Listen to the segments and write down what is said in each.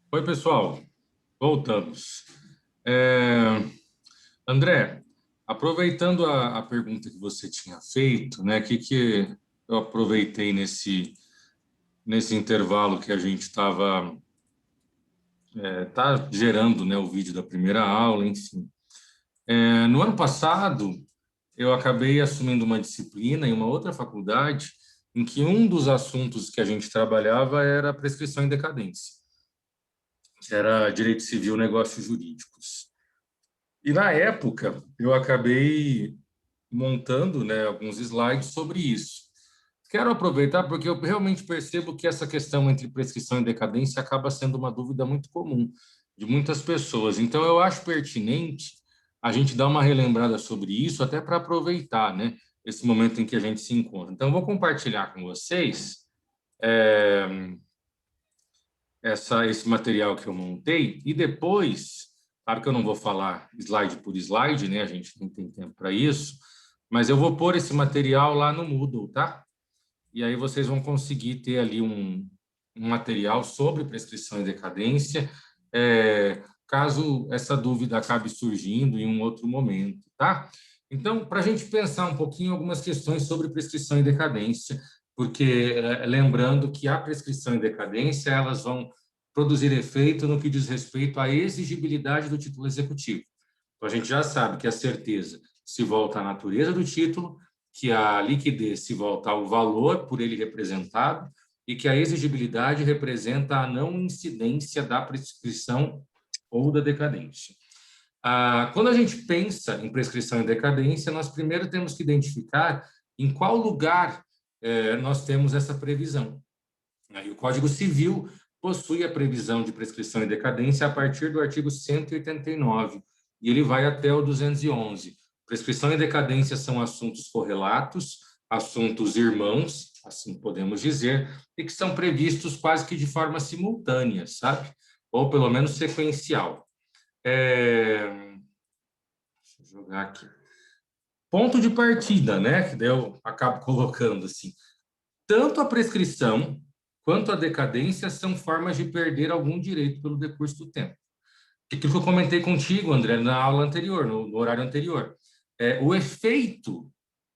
Oi, pessoal. Voltamos. É, André, aproveitando a pergunta que você tinha feito, né, que eu aproveitei nesse intervalo que a gente estava tá gerando, né, o vídeo da primeira aula, enfim. No ano passado, eu acabei assumindo uma disciplina em uma outra faculdade em que um dos assuntos que a gente trabalhava era prescrição em decadência, que era direito civil, negócios jurídicos. E na época, eu acabei montando, né, alguns slides sobre isso. Quero aproveitar porque eu realmente percebo que essa questão entre prescrição e decadência acaba sendo uma dúvida muito comum de muitas pessoas. Então, eu acho pertinente a gente dar uma relembrada sobre isso, até para aproveitar, né, esse momento em que a gente se encontra. Então, eu vou compartilhar com vocês esse material que eu montei e depois, claro que eu não vou falar slide por slide, né? A gente nem tem tempo para isso, mas eu vou pôr esse material lá no Moodle, tá? E aí vocês vão conseguir ter ali um material sobre prescrição e decadência, caso essa dúvida acabe surgindo em um outro momento, tá? Então, para a gente pensar um pouquinho algumas questões sobre prescrição e decadência, porque lembrando que a prescrição e decadência elas vão produzir efeito no que diz respeito à exigibilidade do título executivo. Então, a gente já sabe que a certeza se volta à natureza do título, que a liquidez se volta ao valor por ele representado e que a exigibilidade representa a não incidência da prescrição ou da decadência. Quando a gente pensa em prescrição e decadência, nós primeiro temos que identificar em qual lugar nós temos essa previsão. Aí, o Código Civil possui a previsão de prescrição e decadência a partir do artigo 189, e ele vai até o 211. Prescrição e decadência são assuntos correlatos, assuntos irmãos, assim podemos dizer, e que são previstos quase que de forma simultânea, sabe? Ou pelo menos sequencial. Deixa eu jogar aqui. Ponto de partida, né? Que daí eu acabo colocando assim. Tanto a prescrição quanto a decadência são formas de perder algum direito pelo decurso do tempo. Aquilo que eu comentei contigo, André, na aula anterior, no horário anterior. O efeito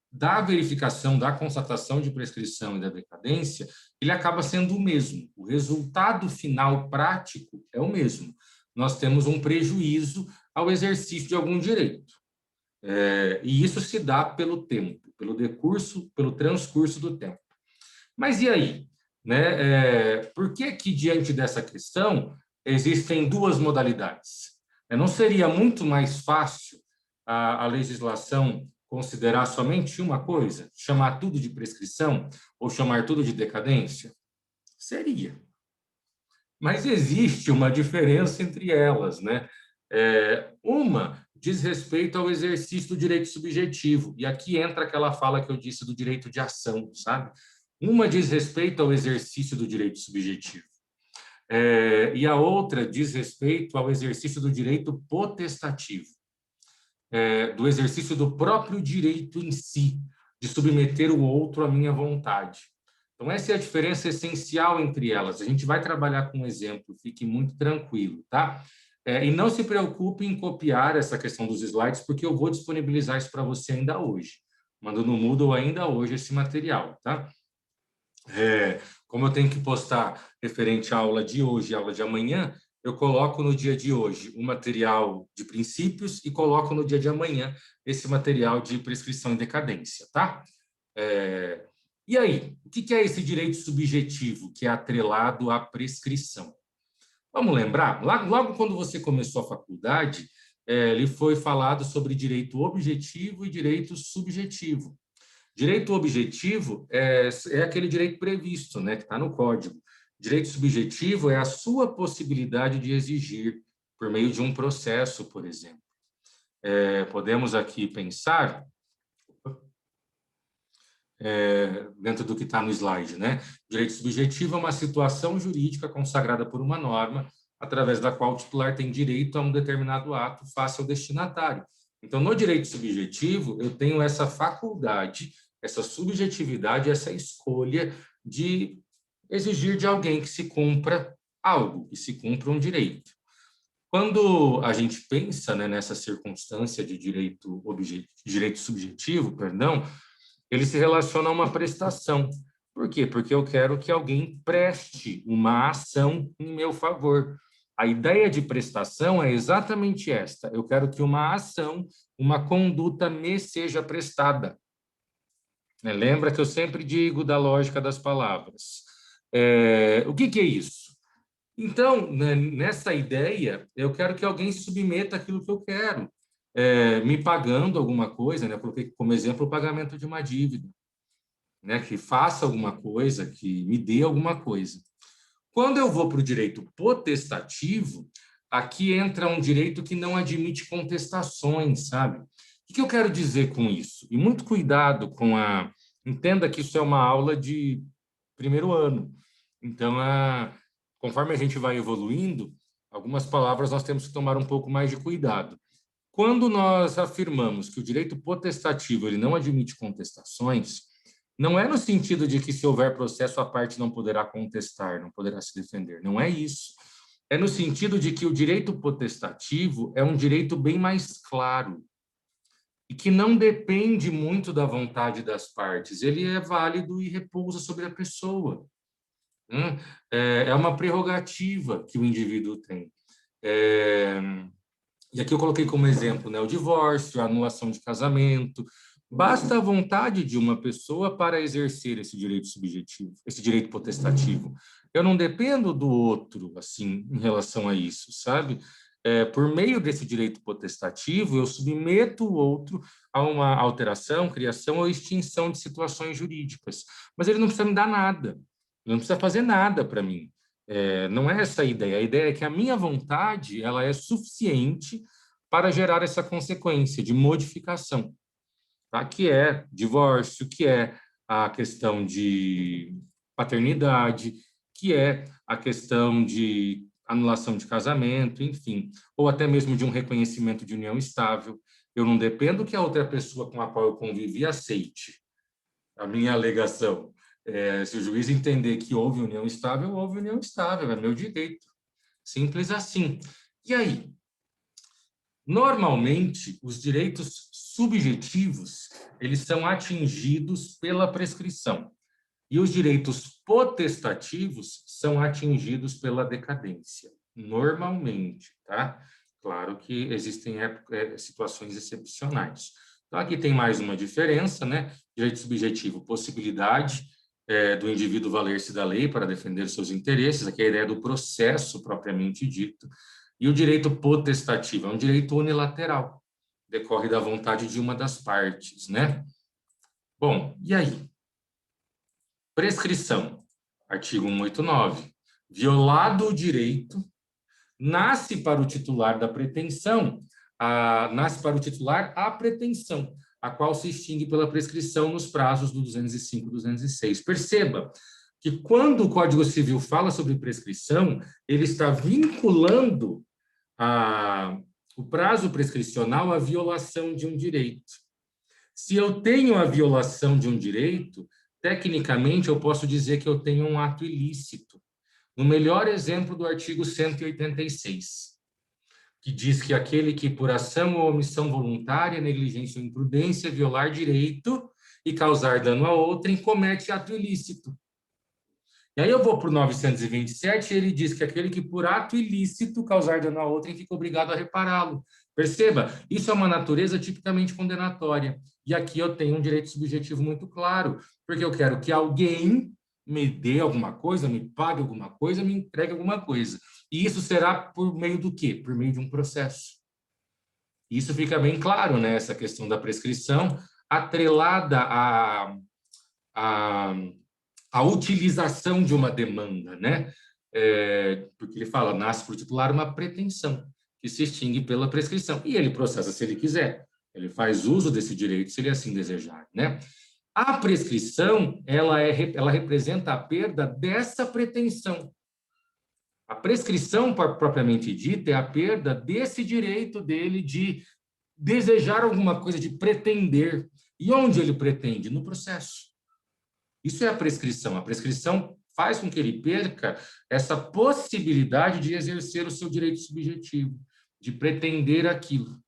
da verificação, da constatação de prescrição e da decadência, ele acaba sendo o mesmo. O resultado final prático é o mesmo. Nós temos um prejuízo ao exercício de algum direito. E isso se dá pelo tempo, pelo decurso, pelo transcurso do tempo. Mas e aí? Né? Por que que, diante dessa questão, existem duas modalidades? Não seria muito mais fácil a legislação considerar somente uma coisa, chamar tudo de prescrição ou chamar tudo de decadência? Seria. Mas existe uma diferença entre elas, né? Uma diz respeito ao exercício do direito subjetivo, e aqui entra aquela fala que eu disse do direito de ação, sabe? Uma diz respeito ao exercício do direito subjetivo, e a outra diz respeito ao exercício do direito potestativo, do exercício do próprio direito em si, de submeter o outro à minha vontade. Então, essa é a diferença essencial entre elas. A gente vai trabalhar com um exemplo, fique muito tranquilo, tá? E não se preocupe em copiar essa questão dos slides, porque eu vou disponibilizar isso para você ainda hoje. Mando no Moodle ainda hoje esse material, tá? Como eu tenho que postar referente à aula de hoje e aula de amanhã, eu coloco no dia de hoje o material de princípios e coloco no dia de amanhã esse material de prescrição e decadência, tá? E aí, o que é esse direito subjetivo que é atrelado à prescrição? Vamos lembrar, logo quando você começou a faculdade, lhe foi falado sobre direito objetivo e direito subjetivo. Direito objetivo é aquele direito previsto, né, que está no Código. Direito subjetivo é a sua possibilidade de exigir por meio de um processo, por exemplo. Podemos aqui pensar dentro do que está no slide, né? Direito subjetivo é uma situação jurídica consagrada por uma norma, através da qual o titular tem direito a um determinado ato face ao destinatário. Então, no direito subjetivo, eu tenho essa faculdade, essa subjetividade, essa escolha de exigir de alguém que se cumpra algo, que se cumpra um direito. Quando a gente pensa, né, nessa circunstância de direito subjetivo, perdão, ele se relaciona a uma prestação. Por quê? Porque eu quero que alguém preste uma ação em meu favor. A ideia de prestação é exatamente esta. Eu quero que uma ação, uma conduta me seja prestada. Lembra que eu sempre digo da lógica das palavras. O que é isso? Então, né, nessa ideia, eu quero que alguém submeta aquilo que eu quero, me pagando alguma coisa, né? Eu coloquei como exemplo o pagamento de uma dívida, né? Que faça alguma coisa, que me dê alguma coisa. Quando eu vou para o direito potestativo, aqui entra um direito que não admite contestações, sabe? O que eu quero dizer com isso? E muito cuidado com a... Entenda que isso é uma aula de primeiro ano. Então, conforme a gente vai evoluindo, algumas palavras nós temos que tomar um pouco mais de cuidado. Quando nós afirmamos que o direito potestativo ele não admite contestações, não é no sentido de que se houver processo a parte não poderá contestar, não poderá se defender. Não é isso. É no sentido de que o direito potestativo é um direito bem mais claro e que não depende muito da vontade das partes. Ele é válido e repousa sobre a pessoa. É uma prerrogativa que o indivíduo tem. E aqui eu coloquei como exemplo, né, o divórcio, a anulação de casamento. Basta a vontade de uma pessoa para exercer esse direito subjetivo, esse direito potestativo. Eu não dependo do outro, assim, em relação a isso, sabe? Por meio desse direito potestativo, eu submeto o outro a uma alteração, criação ou extinção de situações jurídicas. Mas ele não precisa me dar nada. Ele não precisa fazer nada para mim. Não é essa a ideia. A ideia é que a minha vontade ela é suficiente para gerar essa consequência de modificação, tá? Que é divórcio, que é a questão de paternidade, que é a questão de anulação de casamento, enfim, ou até mesmo de um reconhecimento de união estável. Eu não dependo que a outra pessoa com a qual eu convivi aceite a minha alegação. Se o juiz entender que houve união estável, é meu direito. Simples assim. E aí? Normalmente, os direitos subjetivos, eles são atingidos pela prescrição. E os direitos potestativos são atingidos pela decadência. Normalmente, tá? Claro que existem situações excepcionais. Então, aqui tem mais uma diferença, né? Direito subjetivo, possibilidade do indivíduo valer-se da lei para defender seus interesses, aqui é a ideia do processo propriamente dito, e o direito potestativo é um direito unilateral, decorre da vontade de uma das partes, né? Bom, e aí? Prescrição, artigo 189. Violado o direito, nasce para o titular da pretensão, nasce para o titular a pretensão, a qual se extingue pela prescrição nos prazos do 205 e 206. Perceba que quando o Código Civil fala sobre prescrição, ele está vinculando o prazo prescricional à violação de um direito. Se eu tenho a violação de um direito, tecnicamente eu posso dizer que eu tenho um ato ilícito. No melhor exemplo do artigo 186, que diz que aquele que por ação ou omissão voluntária, negligência ou imprudência violar direito e causar dano a outrem, comete ato ilícito. E aí eu vou para o 927 e ele diz que aquele que por ato ilícito causar dano a outrem fica obrigado a repará-lo. Perceba, isso é uma natureza tipicamente condenatória. E aqui eu tenho um direito subjetivo muito claro, porque eu quero que alguém me dê alguma coisa, me pague alguma coisa, me entregue alguma coisa. E isso será por meio do quê? Por meio de um processo. Isso fica bem claro, né? Essa questão da prescrição atrelada a utilização de uma demanda, né? Porque ele fala, nasce por titular uma pretensão, que se extingue pela prescrição. E ele processa se ele quiser. Ele faz uso desse direito se ele assim desejar, né? A prescrição, ela representa a perda dessa pretensão. A prescrição, propriamente dita, é a perda desse direito dele de desejar alguma coisa, de pretender. E onde ele pretende? No processo. Isso é a prescrição. A prescrição faz com que ele perca essa possibilidade de exercer o seu direito subjetivo, de pretender aquilo,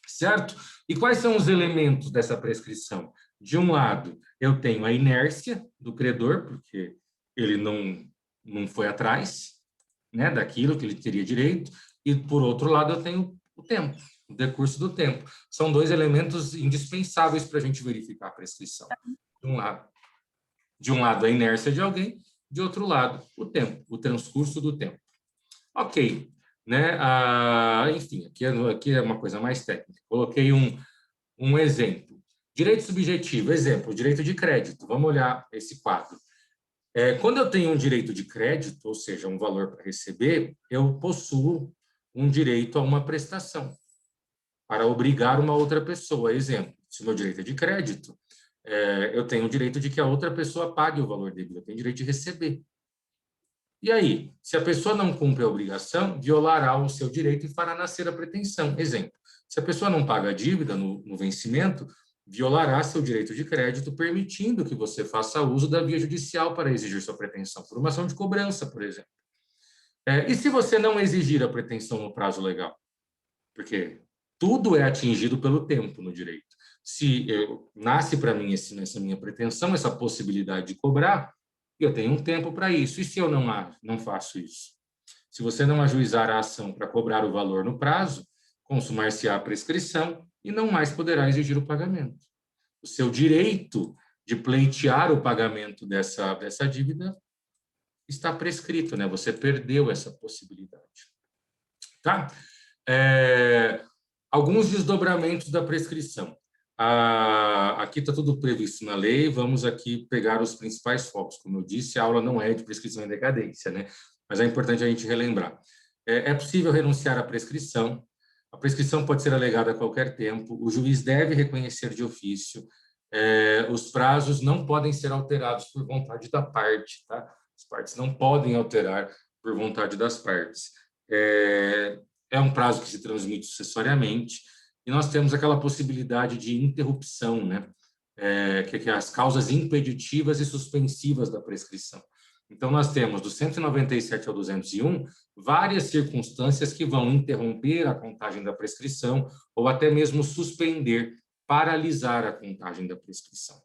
certo? E quais são os elementos dessa prescrição? De um lado, eu tenho a inércia do credor, porque ele não foi atrás, né, daquilo que ele teria direito, e, por outro lado, eu tenho o tempo, o decurso do tempo. São dois elementos indispensáveis para a gente verificar a prescrição. De um lado, a inércia de alguém, de outro lado, o tempo, o transcurso do tempo. Ok, né? Enfim, aqui é uma coisa mais técnica. Coloquei um exemplo. Direito subjetivo, exemplo, direito de crédito. Vamos olhar esse quadro. Quando eu tenho um direito de crédito, ou seja, um valor para receber, eu possuo um direito a uma prestação para obrigar uma outra pessoa. Exemplo, se o meu direito é de crédito, eu tenho o direito de que a outra pessoa pague o valor devido, eu tenho direito de receber. E aí, se a pessoa não cumpre a obrigação, violará o seu direito e fará nascer a pretensão. Exemplo, se a pessoa não paga a dívida no vencimento, violará seu direito de crédito, permitindo que você faça uso da via judicial para exigir sua pretensão, por uma ação de cobrança, por exemplo. E se você não exigir a pretensão no prazo legal? Porque tudo é atingido pelo tempo no direito. Se nasce para mim essa minha pretensão, essa possibilidade de cobrar, eu tenho um tempo para isso. E se eu não faço isso? Se você não ajuizar a ação para cobrar o valor no prazo, consumar-se-á a prescrição e não mais poderá exigir o pagamento. O seu direito de pleitear o pagamento dessa dívida está prescrito, né? Você perdeu essa possibilidade. Tá? Alguns desdobramentos da prescrição. Aqui está tudo previsto na lei, vamos aqui pegar os principais focos. Como eu disse, a aula não é de prescrição e decadência, né? Mas é importante a gente relembrar. É possível renunciar à prescrição, a prescrição pode ser alegada a qualquer tempo, o juiz deve reconhecer de ofício, os prazos não podem ser alterados por vontade da parte, tá? As partes não podem alterar por vontade das partes. É um prazo que se transmite sucessoriamente, e nós temos aquela possibilidade de interrupção, né? Que é as causas impeditivas e suspensivas da prescrição. Então, nós temos, do 197 ao 201, várias circunstâncias que vão interromper a contagem da prescrição ou até mesmo suspender, paralisar a contagem da prescrição.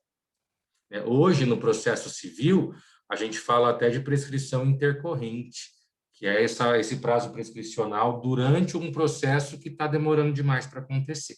Hoje, no processo civil, a gente fala até de prescrição intercorrente, que é esse prazo prescricional durante um processo que está demorando demais para acontecer.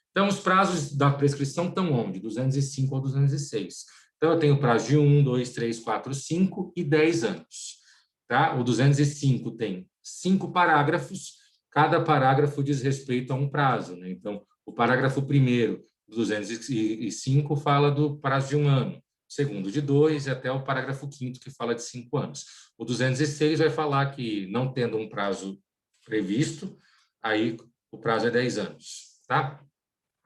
Então, os prazos da prescrição estão onde? 205 ou 206. Então, eu tenho prazo de 1, 2, 3, 4, 5 e 10 anos. Tá? O 205 tem 5 parágrafos, cada parágrafo diz respeito a um prazo, né? Então, o parágrafo primeiro do 205 fala do prazo de 1 ano, o segundo de 2 e até o parágrafo 5º que fala de 5 anos. O 206 vai falar que, não tendo um prazo previsto, aí o prazo é 10 anos. Tá?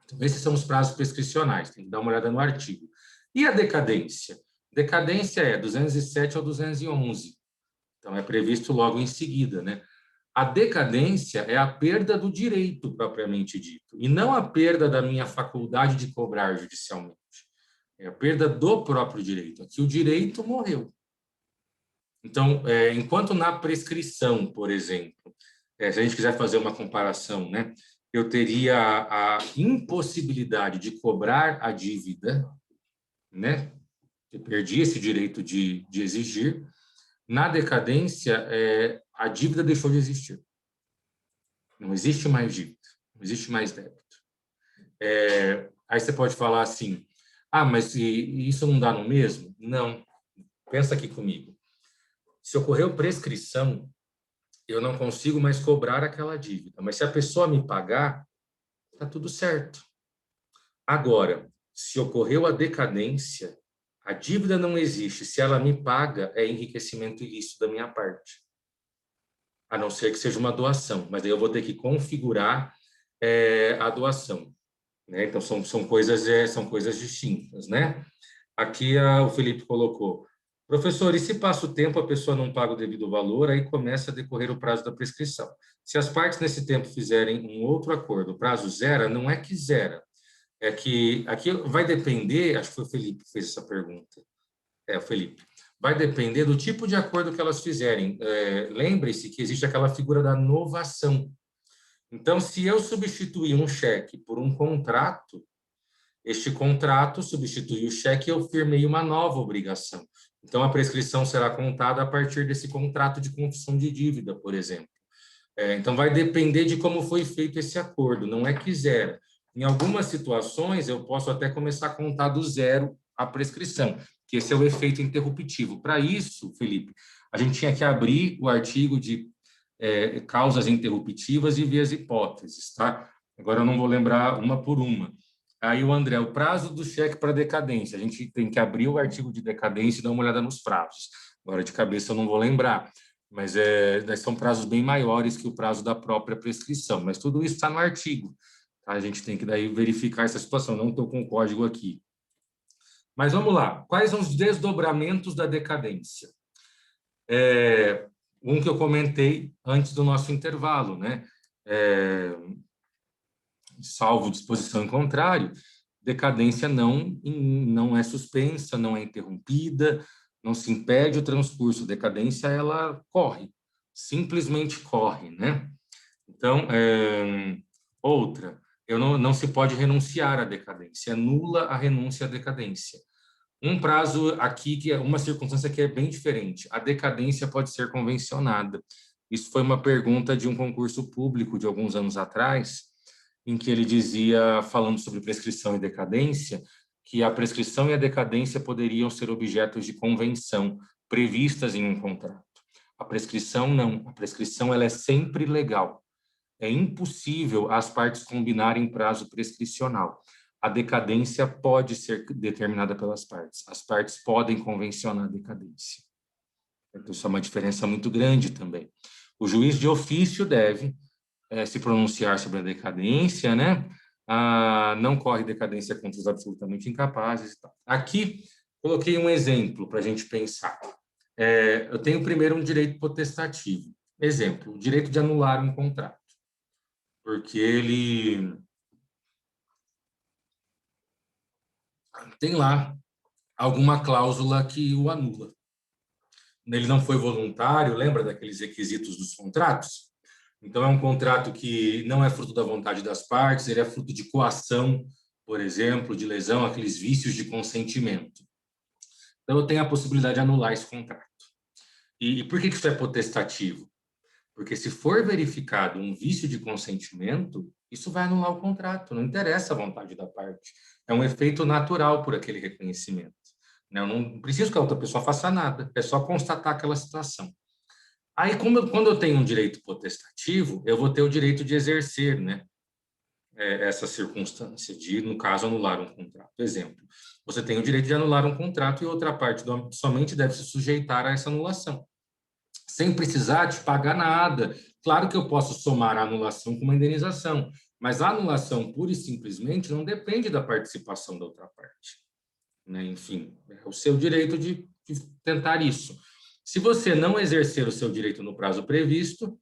Então, esses são os prazos prescricionais, tem que dar uma olhada no artigo. E a decadência? Decadência é 207 ao 211. Então, é previsto logo em seguida, né? A decadência é a perda do direito propriamente dito, e não a perda da minha faculdade de cobrar judicialmente. É a perda do próprio direito. Aqui o direito morreu. Então, enquanto na prescrição, por exemplo, se a gente quiser fazer uma comparação, né? Eu teria a impossibilidade de cobrar a dívida, né? Eu perdi esse direito de exigir. Na decadência, a dívida deixou de existir. Não existe mais dívida, não existe mais débito. Aí você pode falar assim, mas isso não dá no mesmo? Não. Pensa aqui comigo. Se ocorreu prescrição, eu não consigo mais cobrar aquela dívida, mas se a pessoa me pagar, está tudo certo. Agora, se ocorreu a decadência, a dívida não existe. Se ela me paga, é enriquecimento ilícito da minha parte. A não ser que seja uma doação, mas aí eu vou ter que configurar a doação. Né? Então, são coisas distintas. Né? Aqui o Felipe colocou, professor, e se passa o tempo, a pessoa não paga o devido valor, aí começa a decorrer o prazo da prescrição. Se as partes nesse tempo fizerem um outro acordo, o prazo zera, não é que zera, é que aqui vai depender, acho que foi o Felipe que fez essa pergunta. O Felipe. vai depender do tipo de acordo que elas fizerem. Lembre-se que existe aquela figura da novação. Então, se eu substituir um cheque por um contrato, este contrato substitui o cheque e eu firmei uma nova obrigação. Então, a prescrição será contada a partir desse contrato de confissão de dívida, por exemplo. Então, vai depender de como foi feito esse acordo, não é que zero. Em algumas situações, eu posso até começar a contar do zero a prescrição, que esse é o efeito interruptivo. Para isso, Felipe, a gente tinha que abrir o artigo de causas interruptivas e ver as hipóteses, tá? Agora eu não vou lembrar uma por uma. Aí o André, o prazo do cheque para decadência, a gente tem que abrir o artigo de decadência e dar uma olhada nos prazos. Agora de cabeça eu não vou lembrar, mas são prazos bem maiores que o prazo da própria prescrição, mas tudo isso está no artigo. Tá? A gente tem que daí verificar essa situação, não estou com o código aqui. Mas vamos lá, quais são os desdobramentos da decadência? Um que eu comentei antes do nosso intervalo, né? Salvo disposição em contrário, decadência não é suspensa, não é interrompida, não se impede o transcurso. Decadência, ela corre, simplesmente corre, né? Então, outra, não se pode renunciar à decadência, é nula a renúncia à decadência. Um prazo aqui, que é uma circunstância que é bem diferente, a decadência pode ser convencionada. Isso foi uma pergunta de um concurso público de alguns anos atrás, em que ele dizia, falando sobre prescrição e decadência, que a prescrição e a decadência poderiam ser objetos de convenção previstas em um contrato. A prescrição não, a prescrição ela é sempre legal. É impossível as partes combinarem prazo prescricional. A decadência pode ser determinada pelas partes. As partes podem convencionar a decadência. Então, isso é uma diferença muito grande também. O juiz de ofício deve se pronunciar sobre a decadência, né? Não corre decadência contra os absolutamente incapazes e tal. Aqui, coloquei um exemplo para a gente pensar. Eu tenho primeiro um direito potestativo. Exemplo, o direito de anular um contrato. Porque ele tem lá alguma cláusula que o anula. Ele não foi voluntário, lembra daqueles requisitos dos contratos? Então, é um contrato que não é fruto da vontade das partes, ele é fruto de coação, por exemplo, de lesão, aqueles vícios de consentimento. Então, eu tenho a possibilidade de anular esse contrato. E por que isso é potestativo? Porque se for verificado um vício de consentimento, isso vai anular o contrato, não interessa a vontade da parte. É um efeito natural por aquele reconhecimento. Eu não preciso que a outra pessoa faça nada, é só constatar aquela situação. Aí, quando eu tenho um direito potestativo, eu vou ter o direito de exercer, né, essa circunstância de, no caso, anular um contrato. Exemplo, você tem o direito de anular um contrato e outra parte somente deve se sujeitar a essa anulação, sem precisar te pagar nada. Claro que eu posso somar a anulação com uma indenização, mas a anulação, pura e simplesmente, não depende da participação da outra parte. Né? Enfim, é o seu direito de tentar isso. Se você não exercer o seu direito no prazo previsto,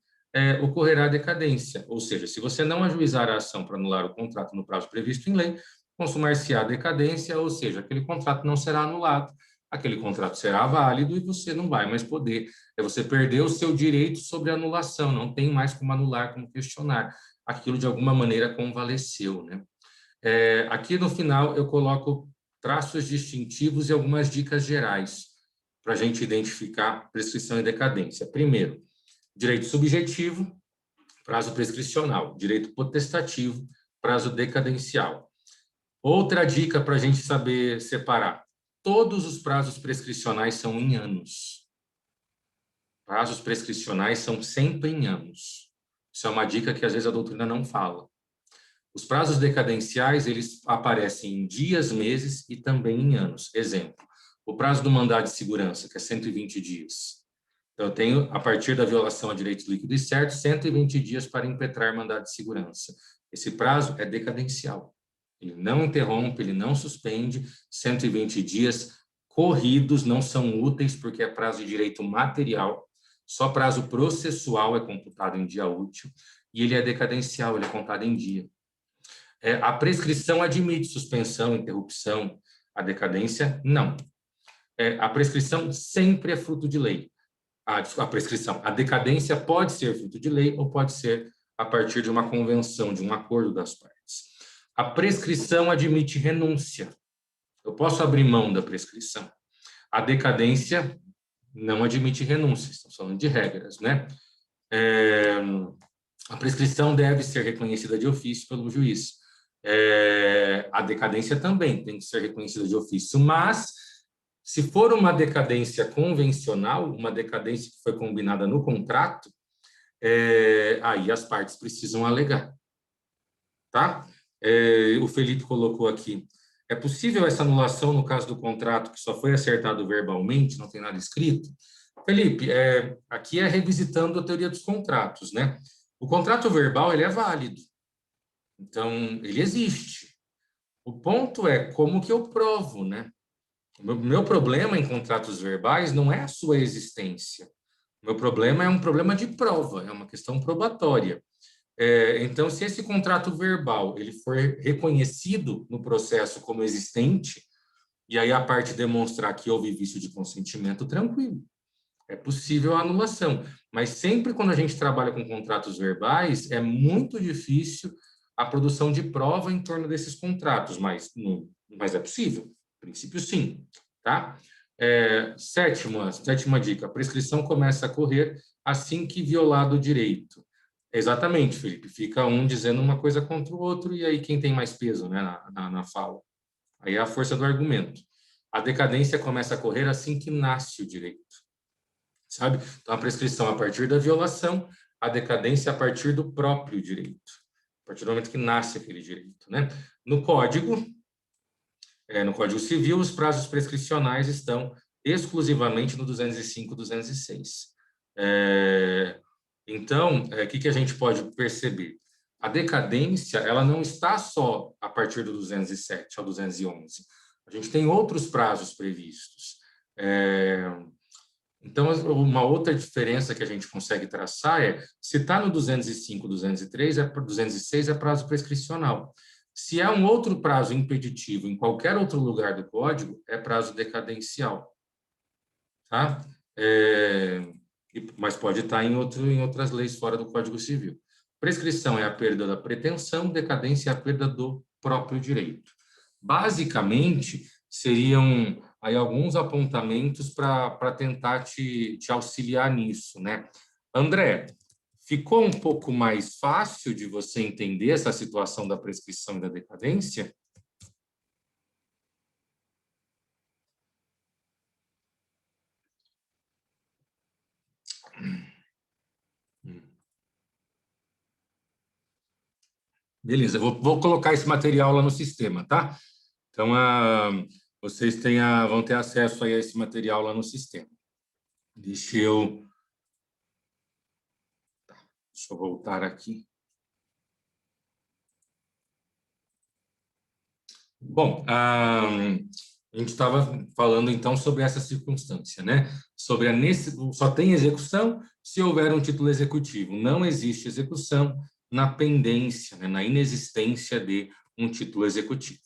ocorrerá decadência. Ou seja, se você não ajuizar a ação para anular o contrato no prazo previsto em lei, consumar-se-á decadência, ou seja, aquele contrato não será anulado, aquele contrato será válido e você não vai mais poder. Você perdeu o seu direito sobre a anulação, não tem mais como anular, como questionar. Aquilo, de alguma maneira, convaleceu. Né? Aqui no final, eu coloco traços distintivos e algumas dicas gerais para a gente identificar prescrição e decadência. Primeiro, direito subjetivo, prazo prescricional. Direito potestativo, prazo decadencial. Outra dica para a gente saber separar. Todos os prazos prescricionais são em anos. Prazos prescricionais são sempre em anos. Isso é uma dica que, às vezes, a doutrina não fala. Os prazos decadenciais, eles aparecem em dias, meses e também em anos. Exemplo, o prazo do mandado de segurança, que é 120 dias. Então, eu tenho, a partir da violação a direitos líquidos e certos, 120 dias para impetrar mandado de segurança. Esse prazo é decadencial. Ele não interrompe, ele não suspende. 120 dias corridos não são úteis, porque é prazo de direito material. Só prazo processual é computado em dia útil. E ele é decadencial, ele é contado em dia. A prescrição admite suspensão, interrupção. A decadência, não. a prescrição sempre é fruto de lei. A decadência pode ser fruto de lei ou pode ser a partir de uma convenção, de um acordo das partes. A prescrição admite renúncia. Eu posso abrir mão da prescrição. A decadência não admite renúncia, estamos falando de regras, né? A prescrição deve ser reconhecida de ofício pelo juiz. A decadência também tem que ser reconhecida de ofício, mas se for uma decadência convencional, uma decadência que foi combinada no contrato, aí as partes precisam alegar, tá? O Felipe colocou aqui, é possível essa anulação no caso do contrato que só foi acertado verbalmente, não tem nada escrito? Felipe, aqui é revisitando a teoria dos contratos, né? O contrato verbal, ele é válido, então ele existe. O ponto é como que eu provo, né? O meu problema em contratos verbais não é a sua existência. O meu problema é um problema de prova, é uma questão probatória. Então, se esse contrato verbal ele for reconhecido no processo como existente, e aí a parte demonstrar que houve vício de consentimento, tranquilo. É possível a anulação, mas sempre quando a gente trabalha com contratos verbais, é muito difícil a produção de prova em torno desses contratos, mas é possível. No princípio, sim. Tá? Sétima dica, a prescrição começa a correr assim que violado o direito. Exatamente, Felipe, fica um dizendo uma coisa contra o outro, e aí quem tem mais peso, né, na fala? Aí é a força do argumento. A decadência começa a correr assim que nasce o direito. Sabe? Então, a prescrição a partir da violação, a decadência a partir do próprio direito, a partir do momento que nasce aquele direito, né? No Código Civil, os prazos prescricionais estão exclusivamente no 205 e 206. Então, o que a gente pode perceber? A decadência, ela não está só a partir do 207 ao 211. A gente tem outros prazos previstos. Então, uma outra diferença que a gente consegue traçar é, se está no 205, 203, 206 é prazo prescricional. Se é um outro prazo impeditivo em qualquer outro lugar do Código, é prazo decadencial. Tá? Mas pode estar em outras leis fora do Código Civil. Prescrição é a perda da pretensão, decadência é a perda do próprio direito. Basicamente, seriam aí alguns apontamentos para tentar te auxiliar nisso, né? André, ficou um pouco mais fácil de você entender essa situação da prescrição e da decadência? Beleza, vou colocar esse material lá no sistema, tá? Então, vocês vão ter acesso aí a esse material lá no sistema. Deixa eu voltar aqui. Bom, a gente estava falando, então, sobre essa circunstância, né? Sobre só tem execução se houver um título executivo. Não existe execução na pendência, né? Na inexistência de um título executivo.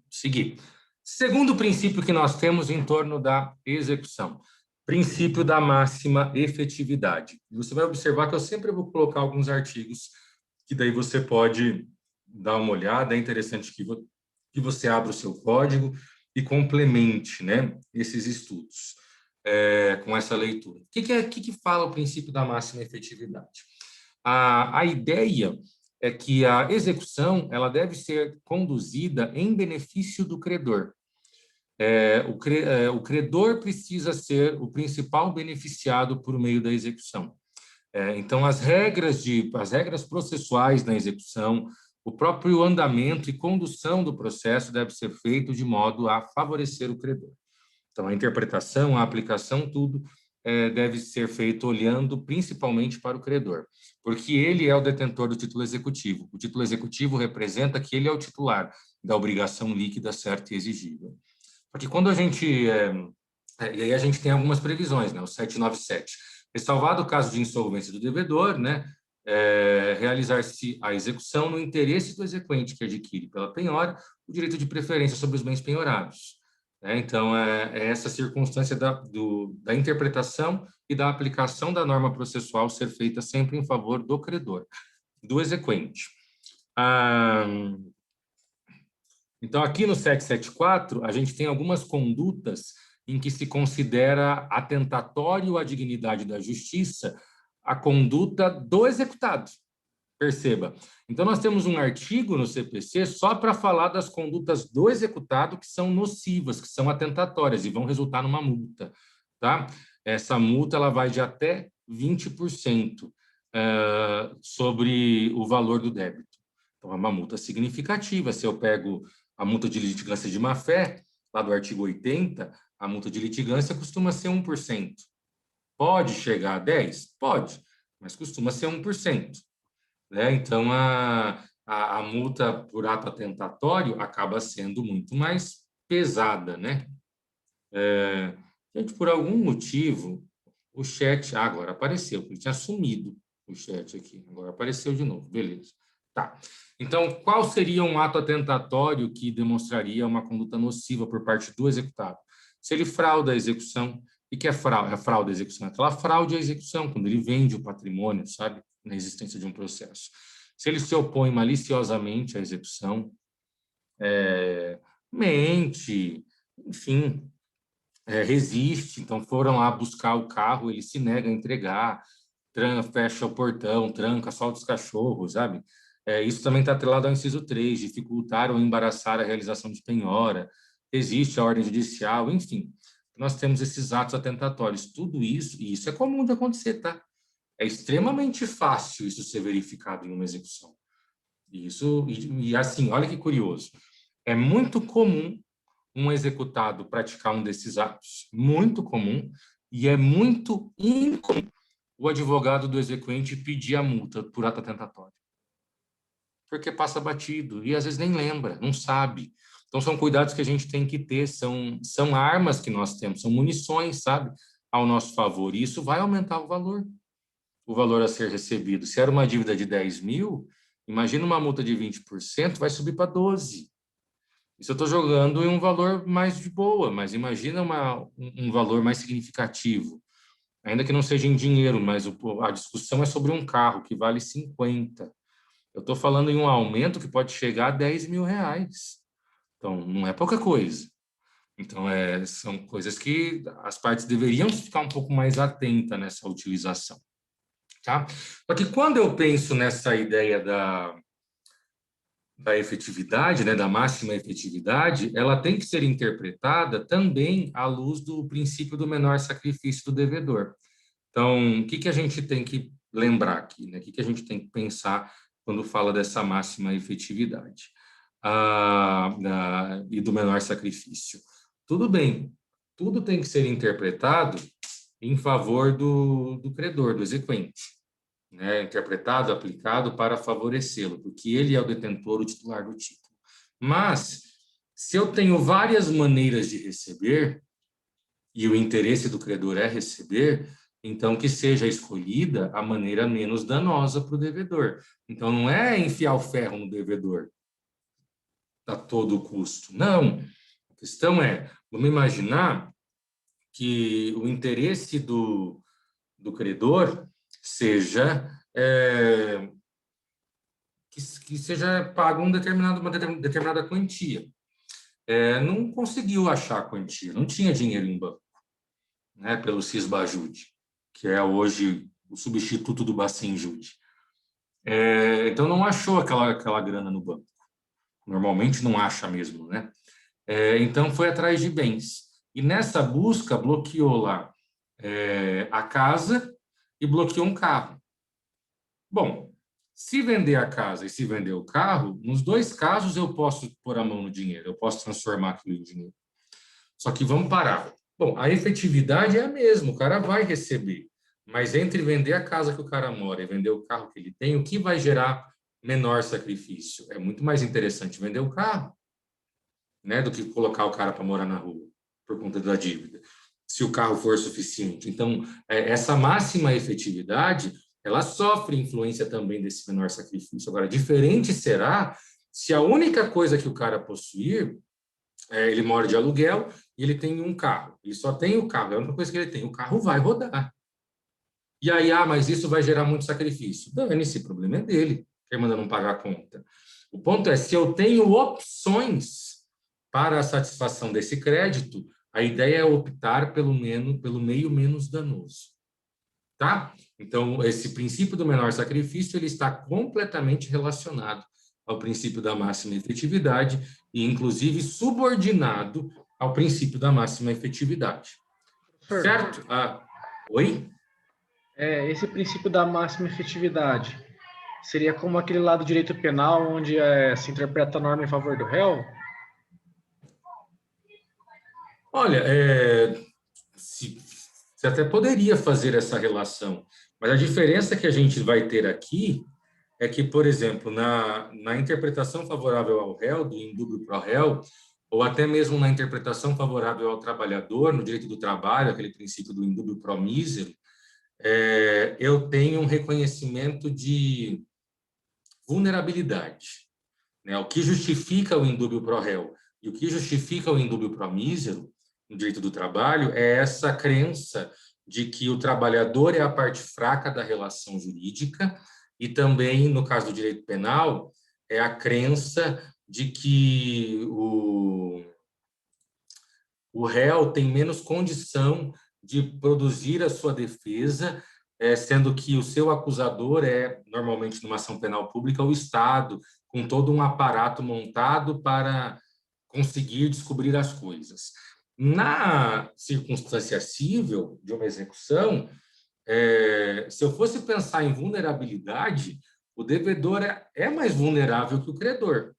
Seguir. Segundo princípio que nós temos em torno da execução, princípio da máxima efetividade. Você vai observar que eu sempre vou colocar alguns artigos que daí você pode dar uma olhada. É interessante que você abra o seu código e complemente, né, esses estudos com essa leitura. O que fala o princípio da máxima efetividade? A ideia é que a execução ela deve ser conduzida em benefício do credor. O credor precisa ser o principal beneficiado por meio da execução. Então, as regras processuais na execução, o próprio andamento e condução do processo deve ser feito de modo a favorecer o credor. Então, a interpretação, a aplicação, tudo deve ser feito olhando principalmente para o credor, porque ele é o detentor do título executivo. O título executivo representa que ele é o titular da obrigação líquida certa e exigível. Porque quando a gente... e aí a gente tem algumas previsões, né? O 797. Ressalvado o caso de insolvência do devedor, né? Realizar-se a execução no interesse do exequente que adquire pela penhora o direito de preferência sobre os bens penhorados. né? Então, é essa circunstância da interpretação e da aplicação da norma processual ser feita sempre em favor do credor, do exequente. Então, aqui no 774, a gente tem algumas condutas em que se considera atentatório à dignidade da justiça a conduta do executado. Perceba. Então, nós temos um artigo no CPC só para falar das condutas do executado que são nocivas, que são atentatórias e vão resultar numa multa, tá? Essa multa ela vai de até 20% sobre o valor do débito. Então, é uma multa significativa. Se eu pego a multa de litigância de má-fé, lá do artigo 80, a multa de litigância costuma ser 1%. Pode chegar a 10%? Pode, mas costuma ser 1%. Né? Então, a multa por ato atentatório acaba sendo muito mais pesada, né? Gente, por algum motivo, o chat... agora apareceu, porque tinha sumido o chat aqui. Agora apareceu de novo, beleza. Tá. Então, qual seria um ato atentatório que demonstraria uma conduta nociva por parte do executado? Se ele frauda a execução, e que é fraude? A fraude à execução, aquela fraude à execução, quando ele vende o patrimônio, sabe? Na existência de um processo. Se ele se opõe maliciosamente à execução, mente, enfim, resiste, então foram lá buscar o carro, ele se nega a entregar, fecha o portão, tranca, solta os cachorros, sabe? Isso também está atrelado ao inciso 3, dificultar ou embaraçar a realização de penhora, existe a ordem judicial, enfim. Nós temos esses atos atentatórios, tudo isso, e isso é comum de acontecer, tá? É extremamente fácil isso ser verificado em uma execução. E assim, olha que curioso. É muito comum um executado praticar um desses atos, muito comum, e é muito incomum o advogado do exequente pedir a multa por ato atentatório. Porque passa batido, e às vezes nem lembra, não sabe. Então, são cuidados que a gente tem que ter, são armas que nós temos, são munições, sabe, ao nosso favor, e isso vai aumentar o valor a ser recebido. Se era uma dívida de 10 mil, imagina uma multa de 20%, vai subir para 12. Isso eu estou jogando em um valor mais de boa, mas imagina um valor mais significativo. Ainda que não seja em dinheiro, mas a discussão é sobre um carro que vale 50. Eu estou falando em um aumento que pode chegar a 10 mil reais. Então, não é pouca coisa. Então, são coisas que as partes deveriam ficar um pouco mais atentas nessa utilização. Tá? Só que quando eu penso nessa ideia da efetividade, né, da máxima efetividade, ela tem que ser interpretada também à luz do princípio do menor sacrifício do devedor. Então, o que a gente tem que lembrar aqui, né? O que a gente tem que pensar quando fala dessa máxima efetividade e do menor sacrifício? Tudo bem, tudo tem que ser interpretado em favor do credor, do exequente, né? Interpretado, aplicado para favorecê-lo, porque ele é o detentor, o titular do título. Mas, se eu tenho várias maneiras de receber, e o interesse do credor é receber, então que seja escolhida a maneira menos danosa para o devedor. Então, não é enfiar o ferro no devedor a todo custo. Não. A questão é, vamos imaginar que o interesse do credor seja que seja pago uma determinada quantia. Não conseguiu achar a quantia, não tinha dinheiro em banco, né, pelo Cisbajude, que é hoje o substituto do Bacenjude. Então, não achou aquela grana no banco. Normalmente não acha mesmo, né? Então, foi atrás de bens. E nessa busca, bloqueou lá a casa e bloqueou um carro. Bom, se vender a casa e se vender o carro, nos dois casos eu posso pôr a mão no dinheiro, eu posso transformar aquilo em dinheiro. Só que vamos parar. Bom, a efetividade é a mesma, o cara vai receber. Mas entre vender a casa que o cara mora e vender o carro que ele tem, o que vai gerar menor sacrifício? É muito mais interessante vender o carro, né, do que colocar o cara para morar na rua por conta da dívida, se o carro for suficiente. Então, essa máxima efetividade, ela sofre influência também desse menor sacrifício. Agora, diferente será se a única coisa que o cara possuir ele mora de aluguel e ele tem um carro. Ele só tem o carro, é a única coisa que ele tem. O carro vai rodar. E aí, mas isso vai gerar muito sacrifício. Dane-se, o problema é dele. Quem manda não pagar a conta? O ponto é, se eu tenho opções para a satisfação desse crédito, a ideia é optar pelo meio menos danoso. Tá? Então, esse princípio do menor sacrifício, ele está completamente relacionado ao princípio da máxima efetividade e, inclusive, subordinado ao princípio da máxima efetividade. Professor, Certo? Oi? esse princípio da máxima efetividade seria como aquele lado do direito penal, onde se interpreta a norma em favor do réu? Olha, você até poderia fazer essa relação, mas a diferença que a gente vai ter aqui é que, por exemplo, na interpretação favorável ao réu, do indúbio pro réu, ou até mesmo na interpretação favorável ao trabalhador, no direito do trabalho, aquele princípio do indúbio pro mísero, eu tenho um reconhecimento de vulnerabilidade. Né? O que justifica o indúbio pro réu e o que justifica o indúbio pro mísero, no direito do trabalho, é essa crença de que o trabalhador é a parte fraca da relação jurídica e também, no caso do direito penal, é a crença de que o réu tem menos condição de produzir a sua defesa, sendo que o seu acusador normalmente, numa ação penal pública, o Estado, com todo um aparato montado para conseguir descobrir as coisas. Na circunstância cível de uma execução, se eu fosse pensar em vulnerabilidade, o devedor é mais vulnerável que o credor,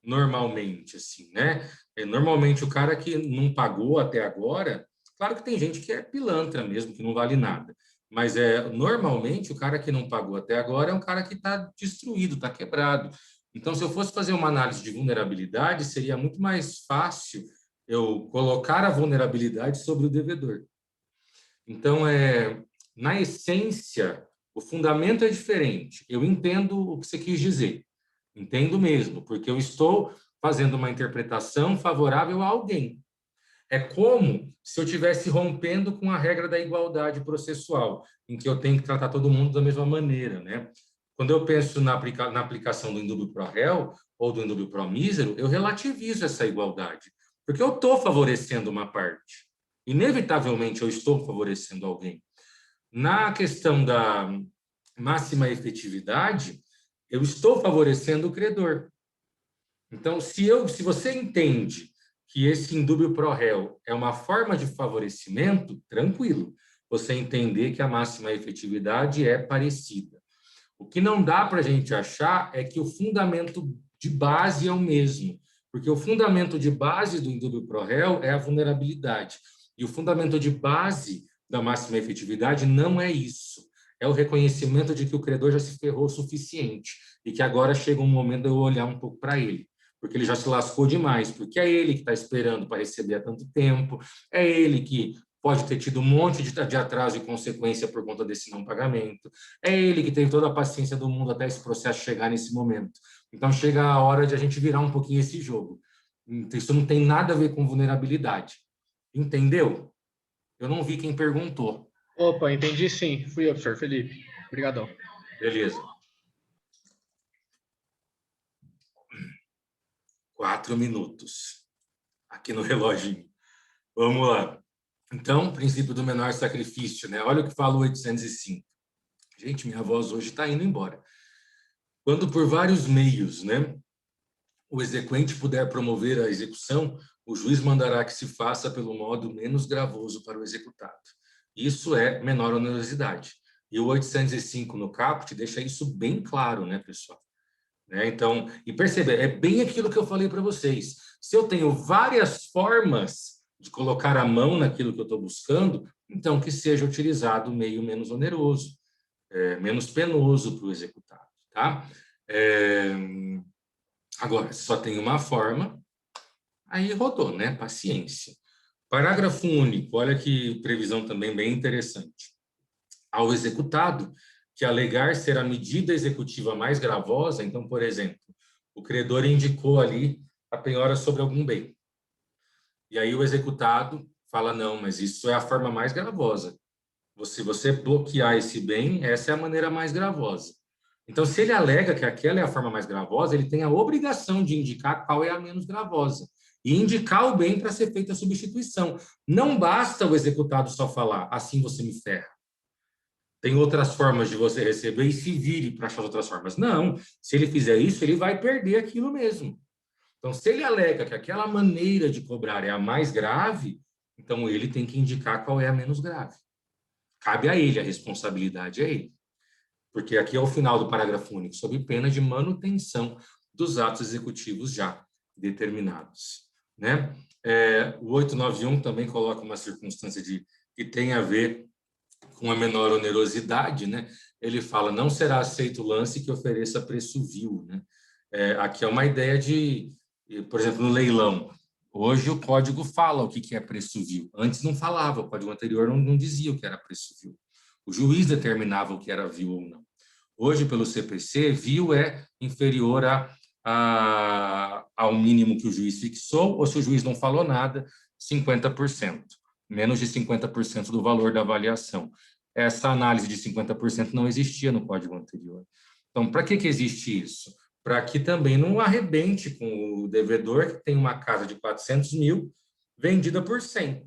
normalmente, assim, né? Normalmente, o cara que não pagou até agora, claro que tem gente que é pilantra mesmo, que não vale nada, mas normalmente o cara que não pagou até agora é um cara que está destruído, está quebrado. Então, se eu fosse fazer uma análise de vulnerabilidade, seria muito mais fácil eu colocar a vulnerabilidade sobre o devedor. Então, na essência, o fundamento é diferente. Eu entendo o que você quis dizer. Entendo mesmo, porque eu estou fazendo uma interpretação favorável a alguém. É como se eu estivesse rompendo com a regra da igualdade processual, em que eu tenho que tratar todo mundo da mesma maneira, né? Quando eu penso na aplicação do indúbio pro réu ou do indúbio pro mísero, eu relativizo essa igualdade, porque eu estou favorecendo uma parte. Inevitavelmente, eu estou favorecendo alguém. Na questão da máxima efetividade, eu estou favorecendo o credor. Então, se você entende que esse indúbio pro réu é uma forma de favorecimento, tranquilo, você entender que a máxima efetividade é parecida. O que não dá para a gente achar é que o fundamento de base é o mesmo, porque o fundamento de base do indúbio pro réu é a vulnerabilidade, e o fundamento de base da máxima efetividade não é isso. É o reconhecimento de que o credor já se ferrou o suficiente e que agora chega um momento de eu olhar um pouco para ele, porque ele já se lascou demais, porque é ele que está esperando para receber há tanto tempo, é ele que pode ter tido um monte de atraso e consequência por conta desse não pagamento, é ele que teve toda a paciência do mundo até esse processo chegar nesse momento. Então, chega a hora de a gente virar um pouquinho esse jogo. Isso não tem nada a ver com vulnerabilidade. Entendeu? Eu não vi quem perguntou. Opa, entendi sim. Fui eu, professor Felipe. Obrigadão. Beleza. 4 minutos. Aqui no reloginho. Vamos lá. Então, princípio do menor sacrifício, né? Olha o que fala o 805. Gente, minha voz hoje está indo embora. Quando por vários meios, né, o exequente puder promover a execução, o juiz mandará que se faça pelo modo menos gravoso para o executado. Isso é menor onerosidade. E o 805 no caput deixa isso bem claro, né, pessoal? Então, e perceba, é bem aquilo que eu falei para vocês. Se eu tenho várias formas de colocar a mão naquilo que eu estou buscando, então que seja utilizado o meio menos oneroso, menos penoso para o executado, tá? Agora, se só tem uma forma, aí rodou, né? Paciência. Parágrafo único, olha que previsão também bem interessante. Ao executado que alegar ser a medida executiva mais gravosa, então, por exemplo, o credor indicou ali a penhora sobre algum bem. E aí o executado fala, não, mas isso é a forma mais gravosa. Se você bloquear esse bem, essa é a maneira mais gravosa. Então, se ele alega que aquela é a forma mais gravosa, ele tem a obrigação de indicar qual é a menos gravosa e indicar o bem para ser feita a substituição. Não basta o executado só falar, assim você me ferra. Tem outras formas de você receber e se vire para achar outras formas. Não, se ele fizer isso, ele vai perder aquilo mesmo. Então, se ele alega que aquela maneira de cobrar é a mais grave, então ele tem que indicar qual é a menos grave. Cabe a ele, a responsabilidade é ele. Porque aqui é o final do parágrafo único, sob pena de manutenção dos atos executivos já determinados. Né? O 891 também coloca uma circunstância que tem a ver com a menor onerosidade, né? Ele fala, não será aceito o lance que ofereça preço vil, né? Aqui é uma ideia por exemplo, no leilão, hoje o código fala o que é preço vil. Antes não falava, o código anterior não dizia o que era preço vil. O juiz determinava o que era vil ou não. Hoje, pelo CPC, vil é inferior ao mínimo que o juiz fixou, ou se o juiz não falou nada, 50%. Menos de 50% do valor da avaliação. Essa análise de 50% não existia no código anterior. Então, para que existe isso? Para que também não arrebente com o devedor que tem uma casa de 400 mil vendida por 100.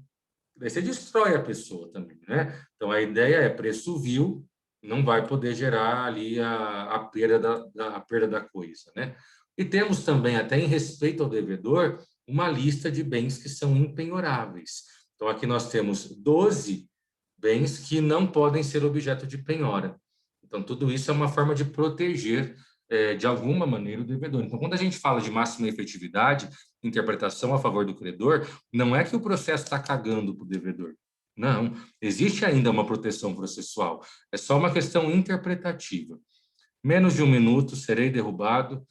Daí você destrói a pessoa também, né? Então, a ideia é preço vil, não vai poder gerar ali a perda da coisa, né? E temos também, até em respeito ao devedor, uma lista de bens que são impenhoráveis. Então, aqui nós temos 12 bens que não podem ser objeto de penhora. Então, tudo isso é uma forma de proteger, de alguma maneira, o devedor. Então, quando a gente fala de máxima efetividade, interpretação a favor do credor, não é que o processo está cagando para o devedor. Não, existe ainda uma proteção processual. É só uma questão interpretativa. Menos de um minuto, serei derrubado.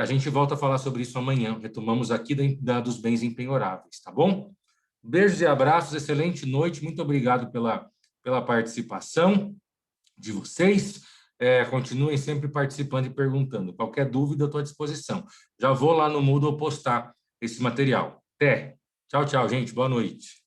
A gente volta a falar sobre isso amanhã. Retomamos aqui dos bens impenhoráveis, tá bom? Beijos e abraços, excelente noite. Muito obrigado pela participação de vocês. Continuem sempre participando e perguntando. Qualquer dúvida, eu estou à disposição. Já vou lá no Moodle postar esse material. Até. Tchau, tchau, gente. Boa noite.